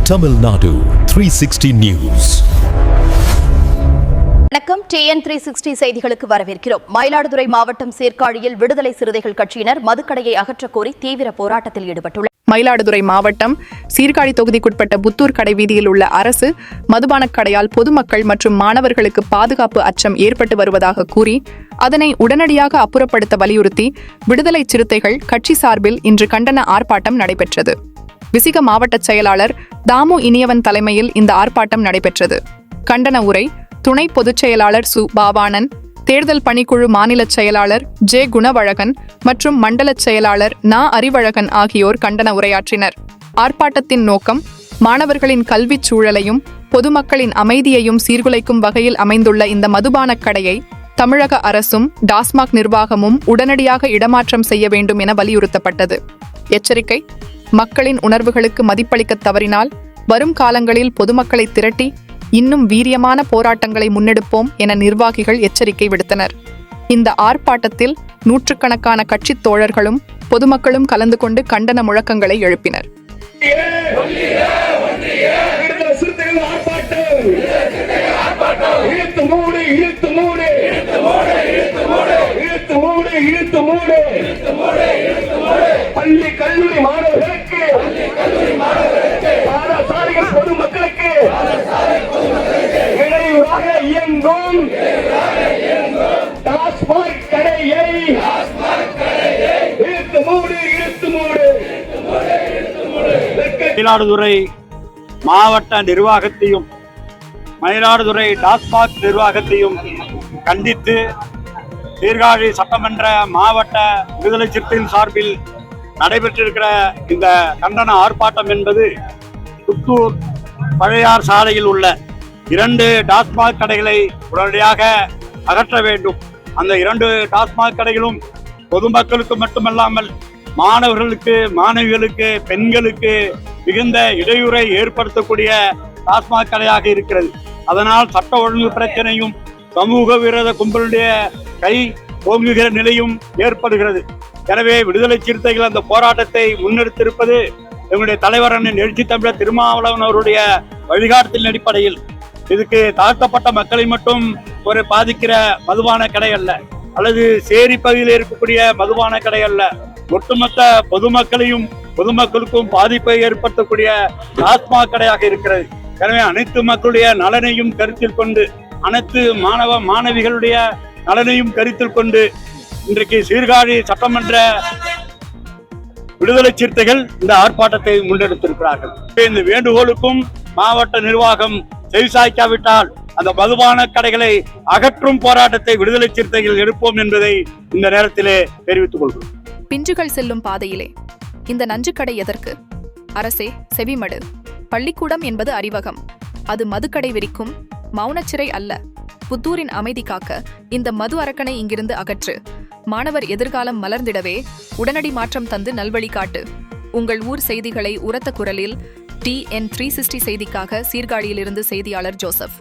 Tamil Nadu 360 News. வணக்கம். TN 360 செய்திகளுக்கு வரவேற்கிறோம். மயிலாடுதுறை மாவட்டம் சீர்காழியில் விடுதலை சிறுத்தைகள் கட்சியினர் மதுக்கடையை அகற்றக் கோரி தீவிர போராட்டத்தில் ஈடுபட்டுள்ளனர். மயிலாடுதுறை மாவட்டம் சீர்காழி தொகுதிக்குட்பட்ட புத்தூர் கடை வீதியில் உள்ள அரசு மதுபானக் கடையால் பொதுமக்கள் மற்றும் மாணவர்களுக்கு பாதுகாப்பு அச்சம் ஏற்பட்டு வருவதாக கூறி அதனை உடனடியாக அப்புறப்படுத்த வலியுறுத்தி விடுதலை சிறுத்தைகள் கட்சி சார்பில் இன்று கண்டன ஆர்ப்பாட்டம் நடைபெற்றது. விசிக மாவட்ட செயலாளர் தாமு இனியவன் தலைமையில் இந்த ஆர்ப்பாட்டம் நடைபெற்றது. கண்டன உரை துணை பொதுச் செயலாளர் சு பாவானன், தேர்தல் பணிக்குழு மாநில செயலாளர் ஜே குணவழகன் மற்றும் மண்டல செயலாளர் நா அறிவழகன் ஆகியோர் கண்டன உரையாற்றினர். ஆர்ப்பாட்டத்தின் நோக்கம் மாணவர்களின் கல்விச் சூழலையும் பொதுமக்களின் அமைதியையும் சீர்குலைக்கும் வகையில் அமைந்துள்ள இந்த மதுபானக் கடையை தமிழக அரசும் டாஸ்மாக் நிர்வாகமும் உடனடியாக இடமாற்றம் செய்ய வேண்டும் என வலியுறுத்தப்பட்டது. எச்சரிக்கை: மக்களின் உணர்வுகளுக்கு மதிப்பளிக்க தவறினால் வரும் காலங்களில் பொதுமக்களை திரட்டி இன்னும் வீரியமான போராட்டங்களை முன்னெடுப்போம் என நிர்வாகிகள் எச்சரிக்கை விடுத்தனர். இந்த ஆர்ப்பாட்டத்தில் நூற்றுக்கணக்கான கட்சித் தோழர்களும் பொதுமக்களும் கலந்து கொண்டு கண்டன முழக்கங்களை எழுப்பினர். பள்ளி கல்லூரி மாணவர்களுக்கு, பாடசாலைகள் பொதுமக்களுக்கு இடையூறாக இயங்கும் டாஸ்மாக் கடையை இழுத்து மூடு. மயிலாடுதுறை மாவட்ட நிர்வாகத்தையும் மயிலாடுதுறை டாஸ்மாக் நிர்வாகத்தையும் கண்டித்து சீர்காழி சட்டமன்ற மாவட்ட விடுதலை சிறுத்தைகள் சார்பில் நடைபெற்றிருக்கிற இந்த கண்டன ஆர்ப்பாட்டம் என்பது புத்தூர் பழையார் சாலையில் உள்ள 2 டாஸ்மாக் கடைகளை உடனடியாக அகற்ற வேண்டும். அந்த 2 டாஸ்மாக் கடைகளும் பொதுமக்களுக்கு மட்டுமல்லாமல் மாணவர்களுக்கு, மாணவிகளுக்கு, பெண்களுக்கு மிகுந்த இடையூறை ஏற்படுத்தக்கூடிய டாஸ்மாக் கடையாக இருக்கிறது. அதனால் சட்ட ஒழுங்கு பிரச்சனையும் சமூக விரோத கும்பலுடைய கை ஓங்குகிற நிலையும் ஏற்படுகிறது. எனவே விடுதலை சிறுத்தைகள் அந்த போராட்டத்தை முன்னெடுத்திருப்பது எங்களுடைய தலைவர் அண்ணன் எழுச்சி தமிழர் திருமாவளவன் அவருடைய வழிகாட்டுதலின் அடிப்படையில். இதுக்கு தாழ்த்தப்பட்ட மக்களை மட்டும் ஒரு பாதிக்கிற மதுபான கடை அல்ல, அல்லது சேரி பகுதியில் இருக்கக்கூடிய மதுபான கடை அல்ல, ஒட்டுமொத்த பொதுமக்களுக்கும் பாதிப்பை ஏற்படுத்தக்கூடிய டாஸ்மாக் கடையாக இருக்கிறது. எனவே அனைத்து மக்களுடைய நலனையும் கருத்தில் கொண்டு, அனைத்து மாணவிகளுடைய நலனையும் கருத்தில் கொண்டு இன்றைக்கு சீர்காழி சட்டமன்ற விடுதலை சிறுத்தைகள் இந்த ஆர்ப்பாட்டத்தை முன்னெடுத்திருக்கிறார்கள். இந்த வேண்டுகோளுக்கும் மாவட்ட நிர்வாகம் செவிசாய்க்காவிட்டால் அந்த மதுபான கடைகளை அகற்றும் போராட்டத்தை விடுதலை சிறுத்தைகள் எடுப்போம் என்பதை இந்த நேரத்திலே தெரிவித்துக் கொள்கிறோம். பிஞ்சுகள் செல்லும் பாதையிலே இந்த நஞ்சுக்கடை எதற்கு? அரசே செவிமடு. பள்ளிக்கூடம் என்பது அறிவகம், அது மதுக்கடை விரிக்கும் மௌனச்சிறை அல்ல. புத்தூரின் அமைதி காக்க இந்த மது அரக்கனை இங்கிருந்து அகற்று. மாணவர் எதிர்காலம் மலர்ந்திடவே உடனடி மாற்றம் தந்து நல்வழி காட்டு. உங்கள் ஊர் செய்திகளை உரத்த குரலில் TN 360 செய்திக்காக சீர்காழியிலிருந்து செய்தியாளர் ஜோசப்.